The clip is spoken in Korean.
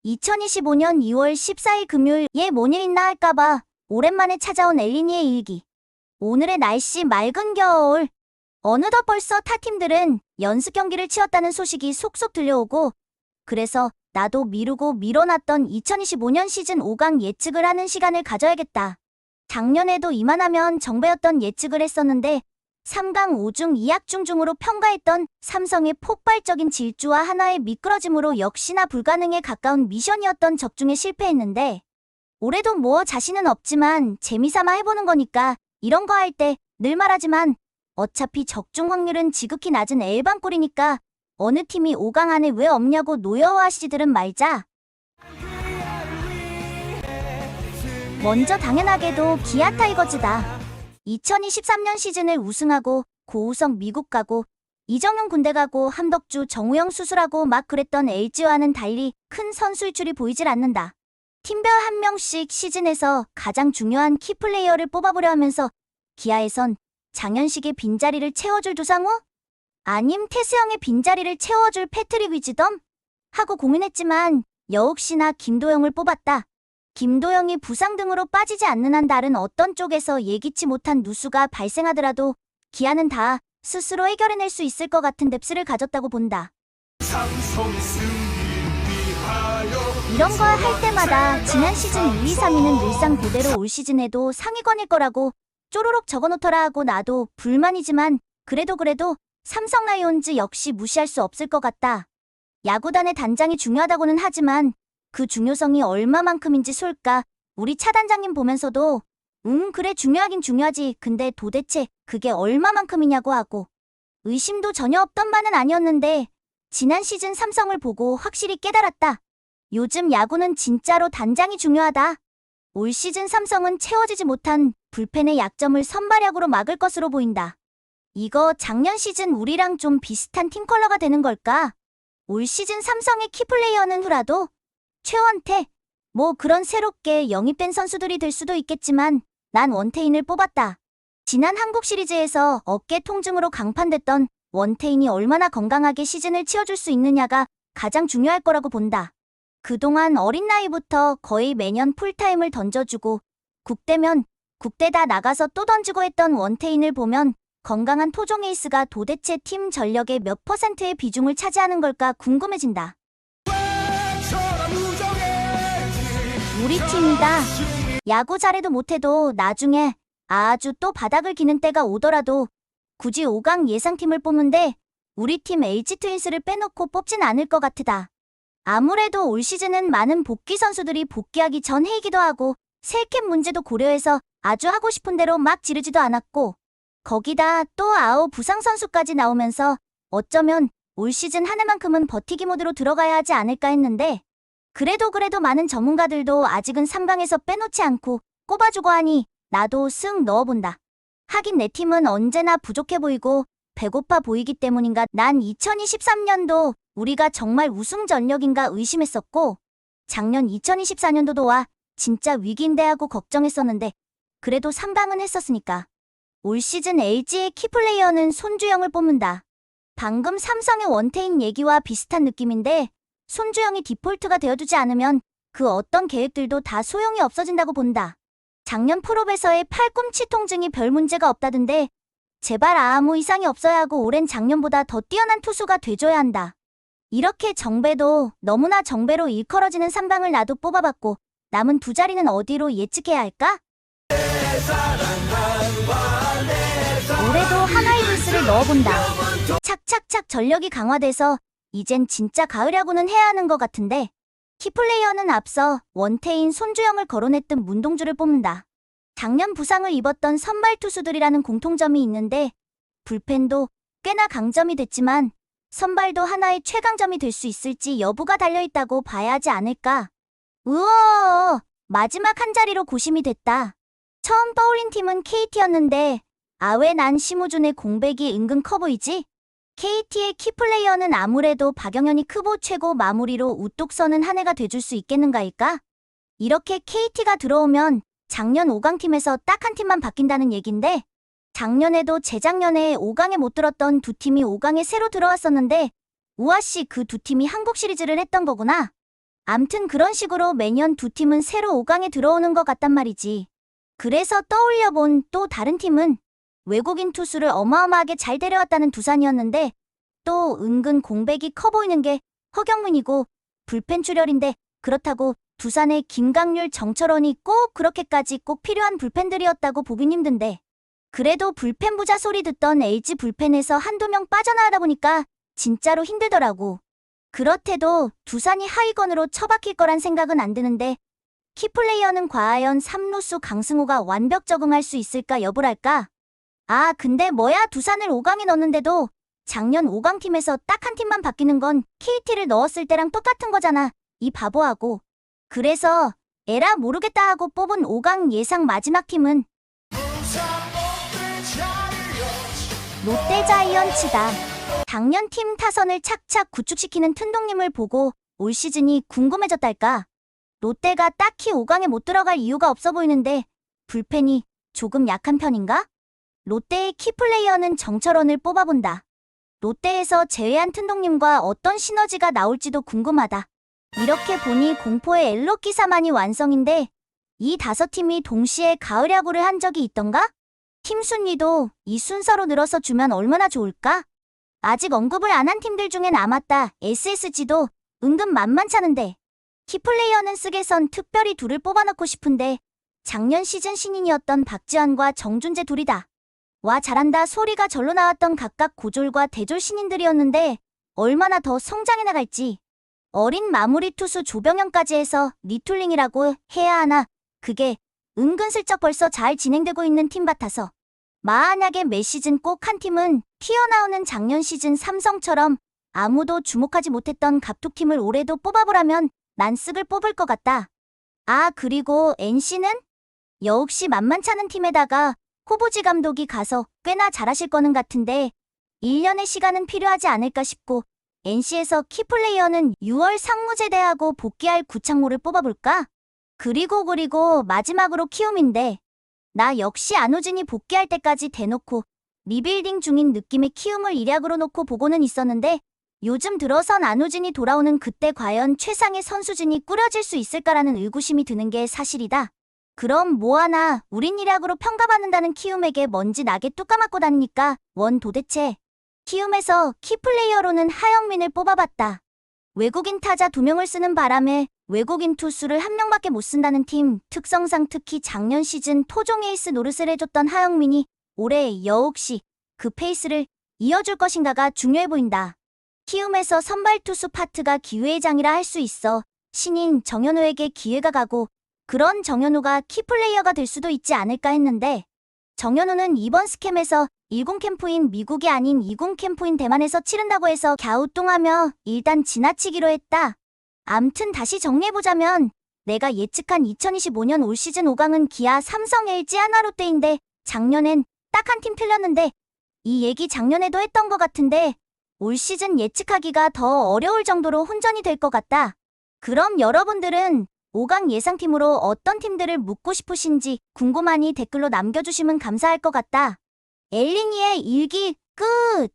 2025년 2월 14일 금요일에 뭔 일 있나 할까봐 오랜만에 찾아온 엘리니의 일기. 오늘의 날씨 맑은 겨울. 어느덧 벌써 타 팀들은 연습 경기를 치렀다는 소식이 속속 들려오고, 그래서 나도 미루고 밀어놨던 2025년 시즌 5강 예측을 하는 시간을 가져야겠다. 작년에도 이만하면 정배였던 예측을 했었는데 3강 5중 2약 중중으로 평가했던 삼성의 폭발적인 질주와 하나의 미끄러짐으로 역시나 불가능에 가까운 미션이었던 적중에 실패했는데, 올해도 뭐 자신은 없지만 재미삼아 해보는 거니까 이런 거 할 때 늘 말하지만 어차피 적중 확률은 지극히 낮은 엘방골이니까 어느 팀이 5강 안에 왜 없냐고 노여워하시지들은 말자. 먼저 당연하게도 기아 타이거즈다. 2023년 시즌을 우승하고 고우석 미국 가고 이정용 군대 가고 함덕주 정우영 수술하고 막 그랬던 LG와는 달리 큰 선수 일출이 보이질 않는다. 팀별 한 명씩 시즌에서 가장 중요한 키플레이어를 뽑아보려 하면서 기아에선 장현식의 빈자리를 채워줄 두상우? 아님 태스형의 빈자리를 채워줄 패트릭 위즈덤? 하고 고민했지만 역시나 김도영을 뽑았다. 김도영이 부상 등으로 빠지지 않는 한 다른 어떤 쪽에서 예기치 못한 누수가 발생하더라도 기아는 다 스스로 해결해낼 수 있을 것 같은 뎁스를 가졌다고 본다. 이런 걸 할 때마다 지난 시즌 1, 2, 3위는 늘상 그대로 올 시즌에도 상위권일 거라고 쪼로록 적어놓더라 하고 나도 불만이지만 그래도 삼성 라이온즈 역시 무시할 수 없을 것 같다. 야구단의 단장이 중요하다고는 하지만 그 중요성이 얼마만큼인지 솔까 우리 차 단장님 보면서도 그래 중요하긴 중요하지, 근데 도대체 그게 얼마만큼이냐고 하고 의심도 전혀 없던 바는 아니었는데 지난 시즌 삼성을 보고 확실히 깨달았다. 요즘 야구는 진짜로 단장이 중요하다. 올 시즌 삼성은 채워지지 못한 불펜의 약점을 선발약으로 막을 것으로 보인다. 이거 작년 시즌 우리랑 좀 비슷한 팀 컬러가 되는 걸까? 올 시즌 삼성의 키플레이어는 후라도, 최원태, 뭐 그런 새롭게 영입된 선수들이 될 수도 있겠지만 난 원태인을 뽑았다. 지난 한국 시리즈에서 어깨 통증으로 강판됐던 원태인이 얼마나 건강하게 시즌을 치워줄 수 있느냐가 가장 중요할 거라고 본다. 그동안 어린 나이부터 거의 매년 풀타임을 던져주고 국대면 국대다 나가서 또 던지고 했던 원태인을 보면 건강한 토종 에이스가 도대체 팀 전력의 몇 %의 비중을 차지하는 걸까 궁금해진다. 우리 팀이다. 야구 잘해도 못해도 나중에 아주 또 바닥을 기는 때가 오더라도 굳이 5강 예상팀을 뽑는데 우리 팀 LG 트윈스를 빼놓고 뽑진 않을 것 같으다. 아무래도 올 시즌은 많은 복귀 선수들이 복귀하기 전 해이기도 하고 셀캡 문제도 고려해서 아주 하고 싶은 대로 막 지르지도 않았고, 거기다 또 아웃 부상 선수까지 나오면서 어쩌면 올 시즌 한 해만큼은 버티기 모드로 들어가야 하지 않을까 했는데, 그래도 많은 전문가들도 아직은 3강에서 빼놓지 않고 꼽아주고 하니 나도 쓱 넣어본다. 하긴 내 팀은 언제나 부족해 보이고 배고파 보이기 때문인가 난 2023년도 우리가 정말 우승 전력인가 의심했었고, 작년 2024년도도 와 진짜 위기인데 하고 걱정했었는데 그래도 3강은 했었으니까. 올 시즌 LG의 키플레이어는 손주영을 뽑는다. 방금 삼성의 원태인 얘기와 비슷한 느낌인데 손주영이 디폴트가 되어두지 않으면 그 어떤 계획들도 다 소용이 없어진다고 본다. 작년 프로배서의 팔꿈치 통증이 별 문제가 없다던데 제발 아무 이상이 없어야 하고 올해는 작년보다 더 뛰어난 투수가 돼줘야 한다. 이렇게 정배도 너무나 정배로 일컬어지는 3강을 나도 뽑아봤고 남은 두 자리는 어디로 예측해야 할까? 올해도 하나의 불스를 넣어본다. 착착착 전력이 강화돼서 이젠 진짜 가을 야구는 해야 하는 것 같은데 키플레이어는 앞서 원태인, 손주영을 거론했던 문동주를 뽑는다. 작년 부상을 입었던 선발 투수들이라는 공통점이 있는데 불펜도 꽤나 강점이 됐지만 선발도 하나의 최강점이 될 수 있을지 여부가 달려있다고 봐야 하지 않을까. 우와, 마지막 한 자리로 고심이 됐다. 처음 떠올린 팀은 KT였는데 왜 난 심우준의 공백이 은근 커 보이지? KT의 키플레이어는 아무래도 박영현이 크보 최고 마무리로 우뚝 서는 한 해가 돼줄 수 있겠는가일까? 이렇게 KT가 들어오면 작년 5강팀에서 딱 한 팀만 바뀐다는 얘긴데 작년에도 재작년에 5강에 못 들었던 두 팀이 5강에 새로 들어왔었는데 우아씨 그 두 팀이 한국 시리즈를 했던 거구나. 암튼 그런 식으로 매년 두 팀은 새로 5강에 들어오는 것 같단 말이지. 그래서 떠올려본 또 다른 팀은 외국인 투수를 어마어마하게 잘 데려왔다는 두산이었는데 또 은근 공백이 커 보이는 게 허경민이고 불펜 출혈인데 그렇다고 두산의 김강률, 정철원이 꼭 그렇게까지 꼭 필요한 불펜들이었다고 보긴 힘든데 그래도 불펜 부자 소리 듣던 LG 불펜에서 한두 명 빠져나가다 보니까 진짜로 힘들더라고. 그렇대도 두산이 하위권으로 처박힐 거란 생각은 안 드는데 키플레이어는 과연 3루수 강승호가 완벽 적응할 수 있을까 여부랄까? 아 근데 뭐야 두산을 5강에 넣었는데도 작년 5강 팀에서 딱 한 팀만 바뀌는 건 KT를 넣었을 때랑 똑같은 거잖아. 이 바보하고. 그래서 에라 모르겠다 하고 뽑은 5강 예상 마지막 팀은 롯데 자이언츠다. 당년 팀 타선을 착착 구축시키는 튼동님을 보고 올 시즌이 궁금해졌달까. 롯데가 딱히 5강에 못 들어갈 이유가 없어 보이는데 불펜이 조금 약한 편인가? 롯데의 키플레이어는 정철원을 뽑아본다. 롯데에서 제외한 튼동님과 어떤 시너지가 나올지도 궁금하다. 이렇게 보니 공포의 엘롯 기사만이 완성인데 이 5팀이 동시에 가을 야구를 한 적이 있던가? 팀 순위도 이 순서로 늘어서 주면 얼마나 좋을까? 아직 언급을 안 한 팀들 중에 남았다. SSG도 은근 만만찮은데 키플레이어는 쓰게선 특별히 둘을 뽑아놓고 싶은데 작년 시즌 신인이었던 박지환과 정준재 둘이다. 와 잘한다 소리가 절로 나왔던 각각 고졸과 대졸 신인들이었는데 얼마나 더 성장해 나갈지. 어린 마무리 투수 조병현까지 해서 리툴링이라고 해야 하나 그게 은근슬쩍 벌써 잘 진행되고 있는 팀 같아서 만약에 매 시즌 꼭 한 팀은 튀어나오는 작년 시즌 삼성처럼 아무도 주목하지 못했던 갑툭팀을 올해도 뽑아보라면 난 쓱을 뽑을 것 같다. 아 그리고 NC는? 역시 만만찮은 팀에다가 호부지 감독이 가서 꽤나 잘하실 거는 같은데 1년의 시간은 필요하지 않을까 싶고 NC에서 키플레이어는 6월 상무제대하고 복귀할 구창모를 뽑아볼까? 그리고 마지막으로 키움인데 나 역시 안우진이 복귀할 때까지 대놓고 리빌딩 중인 느낌의 키움을 일약으로 놓고 보고는 있었는데 요즘 들어선 안우진이 돌아오는 그때 과연 최상의 선수진이 꾸려질 수 있을까라는 의구심이 드는 게 사실이다. 그럼 뭐하나 우린 일약으로 평가받는다는 키움에게 먼지 나게 뚝 까맞고 다니니까 원 도대체. 키움에서 키플레이어로는 하영민을 뽑아봤다. 외국인 타자 2명을 쓰는 바람에 외국인 투수를 1명밖에 못 쓴다는 팀 특성상 특히 작년 시즌 토종 에이스 노릇을 해줬던 하영민이 올해 역시 그 페이스를 이어줄 것인가가 중요해 보인다. 키움에서 선발 투수 파트가 기회의 장이라 할 수 있어 신인 정현우에게 기회가 가고 그런 정현우가 키플레이어가 될 수도 있지 않을까 했는데 정현우는 이번 스캠에서 10 캠프인 미국이 아닌 20 캠프인 대만에서 치른다고 해서 갸우뚱하며 일단 지나치기로 했다. 암튼 다시 정리해보자면 내가 예측한 2025년 올 시즌 5강은 기아, 삼성, LG, 하나, 롯데인데 작년엔 딱 한 팀 틀렸는데 이 얘기 작년에도 했던 것 같은데 올 시즌 예측하기가 더 어려울 정도로 혼전이 될 것 같다. 그럼 여러분들은 5강 예상팀으로 어떤 팀들을 묻고 싶으신지 궁금하니 댓글로 남겨주시면 감사할 것 같다. 엘리니의 일기 끝!